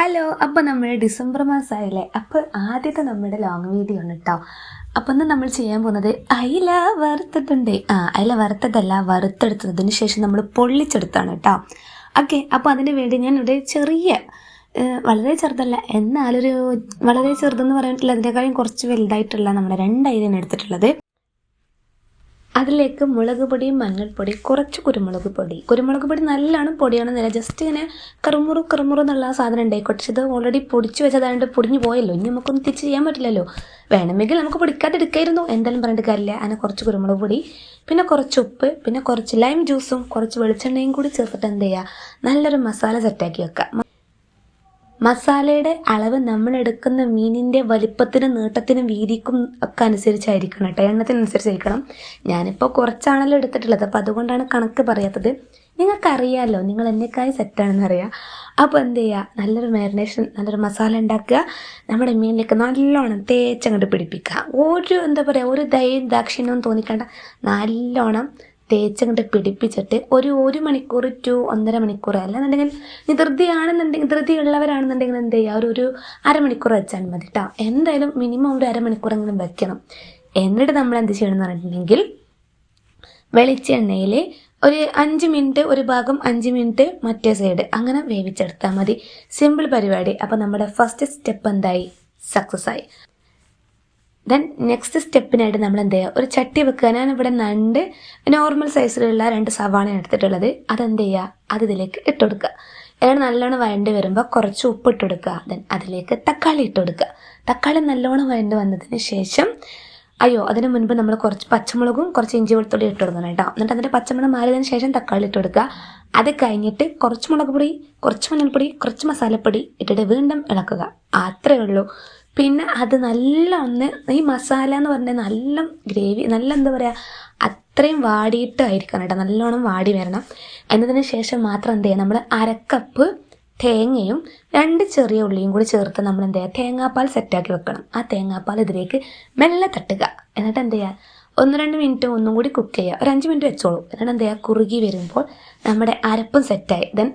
Hello, അപ്പോൾ നമ്മൾ December മാസമായില്ലേ. അപ്പോൾ ആദ്യത്തെ നമ്മുടെ ലോങ് വീഡിയോ ആണ് കേട്ടോ. അപ്പോൾ ഇന്ന് നമ്മൾ ചെയ്യാൻ പോകുന്നത് അയില വറുത്തിട്ടുണ്ട്. അയില വറുത്തതല്ല, വറുത്തെടുത്തതിന് ശേഷം നമ്മൾ പൊള്ളിച്ചെടുത്താണ് കേട്ടോ. ഓക്കെ, അപ്പോൾ അതിന് വേണ്ടി ഞാൻ ഇവിടെ ചെറിയ വളരെ ചെറുതല്ല എന്നാലൊരു വളരെ ചെറുതെന്ന് പറഞ്ഞിട്ടുള്ള അതിനേക്കാളും കുറച്ച് വലുതായിട്ടുള്ള നമ്മുടെ 2 അയിലാണ് എടുത്തിട്ടുള്ളത്. അതിലേക്ക് മുളക് പൊടി, മഞ്ഞൾപ്പൊടി, കുറച്ച് കുരുമുളക് പൊടി നല്ലോണം പൊടിയാണെന്നില്ല, ജസ്റ്റ് ഇങ്ങനെ കറുമുറു എന്നുള്ള സാധനം ഉണ്ടായിക്കോട്ടെ. പക്ഷെ ഇത് ഓൾറെഡി പൊടിച്ച് വെച്ചതായതുകൊണ്ട് പൊടിഞ്ഞു പോയല്ലോ, ഇനി നമുക്കൊന്നും തിരിച്ച് ചെയ്യാൻ പറ്റില്ലല്ലോ. വേണമെങ്കിൽ നമുക്ക് പൊടിക്കാതെ എടുക്കായിരുന്നു, എന്തായാലും പറഞ്ഞിട്ട് കാര്യമില്ല. അങ്ങനെ കുറച്ച് കുരുമുളക് പൊടി, പിന്നെ കുറച്ച് ഉപ്പ്, പിന്നെ കുറച്ച് ലൈം ജ്യൂസും കുറച്ച് വെളിച്ചെണ്ണയും കൂടി ചേർത്തിട്ട് എന്ത് ചെയ്യുക, നല്ലൊരു മസാല സെറ്റാക്കി വെക്കുക. മസാലയുടെ അളവ് നമ്മൾ എടുക്കുന്ന മീനിൻ്റെ വലിപ്പത്തിനും നീട്ടത്തിനും വീതിക്കും ഒക്കെ അനുസരിച്ചായിരിക്കണം കേട്ടോ, എണ്ണത്തിനനുസരിച്ചായിരിക്കണം. ഞാനിപ്പോൾ കുറച്ചാണല്ലോ എടുത്തിട്ടുള്ളത്, അപ്പോൾ അതുകൊണ്ടാണ് കണക്ക് പറയാത്തത്. നിങ്ങൾക്കറിയാമല്ലോ, നിങ്ങൾ എന്നെക്കായി സെറ്റാണെന്ന് അറിയാം. അപ്പോൾ എന്ത് ചെയ്യുക, നല്ലൊരു മാരിനേഷൻ, നല്ലൊരു മസാല ഉണ്ടാക്കുക. നമ്മുടെ മീനിലേക്ക് നല്ലോണം തേച്ചങ്ങോട്ട് പിടിപ്പിക്കുക. ഒരു ദാക്ഷിണ്യവും തോന്നിക്കേണ്ട, നല്ലോണം തേച്ചങ്ങോട്ട് പിടിപ്പിച്ചിട്ട് ഒരു മണിക്കൂർ ടു 1.5 മണിക്കൂർ, അല്ലാന്നുണ്ടെങ്കിൽ ധൃതി ഉള്ളവരാണെന്നുണ്ടെങ്കിൽ എന്ത് ചെയ്യുക, ഒരു അരമണിക്കൂർ വെച്ചാൽ മതി കേട്ടോ. എന്തായാലും മിനിമം ഒരു അരമണിക്കൂറെങ്കിലും വെക്കണം. എന്നിട്ട് നമ്മൾ എന്ത് ചെയ്യണം എന്ന് പറഞ്ഞിട്ടുണ്ടെങ്കിൽ, വെളിച്ചെണ്ണയിൽ ഒരു 5 മിനിറ്റ് ഒരു ഭാഗം, 5 മിനിറ്റ് മറ്റേ സൈഡ്, അങ്ങനെ വേവിച്ചെടുത്താൽ മതി. സിമ്പിൾ പരിപാടി. അപ്പോൾ നമ്മുടെ ഫസ്റ്റ് സ്റ്റെപ്പ് എന്തായി, സക്സസ് ആയി. ദെൻ നെക്സ്റ്റ് സ്റ്റെപ്പിനായിട്ട് നമ്മൾ എന്ത് ചെയ്യുക, ഒരു ചട്ടി വെക്കുക. ഞാനിവിടെ 2 നോർമൽ സൈസിലുള്ള 2 സവാളയാണ് എടുത്തിട്ടുള്ളത്. അതെന്ത് ചെയ്യുക, അത് ഇതിലേക്ക് ഇട്ട് കൊടുക്കുക. എന്നിട്ട് നല്ലോണം വഴണ്ട് വരുമ്പോൾ കുറച്ച് ഉപ്പ് ഇട്ട് കൊടുക്കുക. ദെൻ അതിലേക്ക് തക്കാളി ഇട്ട് കൊടുക്കുക. തക്കാളി നല്ലോണം വഴണ്ട് വന്നതിന് ശേഷം അതിന് മുൻപ് നമ്മൾ കുറച്ച് പച്ചമുളകും കുറച്ച് ഇഞ്ചി വെളുത്തുള്ളി ഇട്ട് കൊടുക്കണം കേട്ടോ. എന്നിട്ട് അതിൻ്റെ പച്ചമുളക് മാറിയതിന് ശേഷം തക്കാളി ഇട്ട് കൊടുക്കുക. അത് കഴിഞ്ഞിട്ട് കുറച്ച് മുളക് പൊടി, കുറച്ച് മഞ്ഞൾപ്പൊടി, കുറച്ച് മസാലപ്പൊടി ഇട്ടിട്ട് വീണ്ടും ഇളക്കുക. അത്രയേ ഉള്ളൂ. പിന്നെ അത് നല്ല ഈ മസാല എന്ന് പറഞ്ഞാൽ നല്ല ഗ്രേവി, നല്ല എന്താ പറയുക, അത്രയും വാടിയിട്ടായിരിക്കണം കേട്ടോ, നല്ലോണം വാടി വരണം. എന്നതിന് ശേഷം മാത്രം എന്ത് ചെയ്യുക, നമ്മൾ 1/2 കപ്പ് തേങ്ങയും 2 ചെറിയ ഉള്ളിയും കൂടി ചേർത്ത് നമ്മൾ എന്ത് ചെയ്യുക, തേങ്ങാപ്പാൽ സെറ്റാക്കി വെക്കണം. ആ തേങ്ങാപ്പാൽ ഇതിലേക്ക് മെല്ലെ തട്ടുക. എന്നിട്ട് എന്ത് ചെയ്യുക, 1-2 മിനിറ്റ് ഒന്നും കൂടി കുക്ക് ചെയ്യുക. ഒരു 5 മിനിറ്റ് വെച്ചോളൂ. എന്നിട്ട് എന്ത് ചെയ്യുക, കുറുകി വരുമ്പോൾ നമ്മുടെ അരപ്പും സെറ്റായി. ദെൻ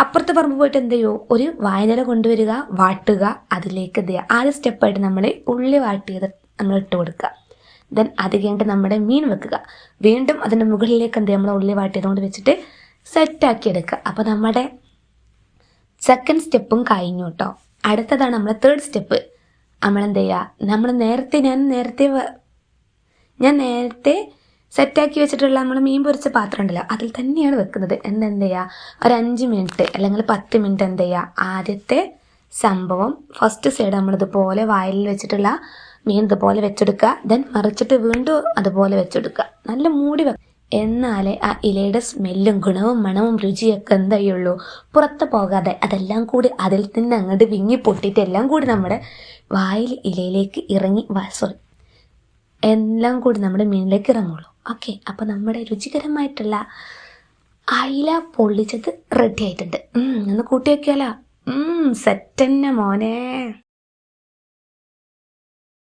അപ്പുറത്ത് പറമ്പ് പോയിട്ട് എന്ത് ചെയ്യുമോ, ഒരു വാഴയില കൊണ്ടുവരിക, വാട്ടുക. അതിലേക്ക് എന്ത് ചെയ്യുക, ആദ്യ സ്റ്റെപ്പായിട്ട് നമ്മൾ ഉള്ളി വാട്ടിയത് നമ്മൾ ഇട്ട് കൊടുക്കുക. ദെൻ അത് കഴിഞ്ഞിട്ട് നമ്മുടെ മീൻ വെക്കുക. വീണ്ടും അതിൻ്റെ മുകളിലേക്ക് എന്ത് ചെയ്യുക, നമ്മൾ ഉള്ളി വാട്ടിയത് കൊണ്ട് വെച്ചിട്ട് സെറ്റാക്കി എടുക്കുക. അപ്പോൾ നമ്മുടെ സെക്കൻഡ് സ്റ്റെപ്പും കഴിഞ്ഞു കേട്ടോ. അടുത്തതാണ് നമ്മുടെ തേർഡ് സ്റ്റെപ്പ്. നമ്മളെന്ത് ചെയ്യുക, ഞാൻ നേരത്തെ സെറ്റാക്കി വെച്ചിട്ടുള്ള നമ്മൾ മീൻ പൊരിച്ച പാത്രം ഉണ്ടല്ലോ, അതിൽ തന്നെയാണ് വെക്കുന്നത്. എന്ത് ചെയ്യുക, ഒരു 5 മിനിറ്റ് അല്ലെങ്കിൽ 10 മിനിറ്റ് എന്ത് ചെയ്യുക, ആദ്യത്തെ സംഭവം ഫസ്റ്റ് സൈഡ് നമ്മളിതുപോലെ വായിൽ വെച്ചിട്ടുള്ള മീൻ ഇതുപോലെ വെച്ചെടുക്കുക. ദെൻ മറിച്ചിട്ട് വീണ്ടും അതുപോലെ വെച്ചെടുക്കുക. നല്ല മൂടി വെക്കുക. എന്നാലേ ആ ഇലയുടെ സ്മെല്ലും ഗുണവും മണവും രുചിയൊക്കെ എന്തായുള്ളൂ, പുറത്ത് പോകാതെ അതെല്ലാം കൂടി അതിൽ നിന്ന് അങ്ങോട്ട് വിങ്ങി പൊട്ടിയിട്ട് എല്ലാം കൂടി നമ്മുടെ വായിൽ ഇലയിലേക്ക് എല്ലാം കൂടി നമ്മുടെ മീനിലേക്ക് ഇറങ്ങുള്ളൂ. ഓക്കെ, അപ്പോൾ നമ്മുടെ രുചികരമായിട്ടുള്ള അയില പൊള്ളിച്ചത് റെഡി ആയിട്ടുണ്ട്. ഒന്ന് കൂട്ടി വയ്ക്കാലോ. സെറ്റ് തന്നെ മോനെ.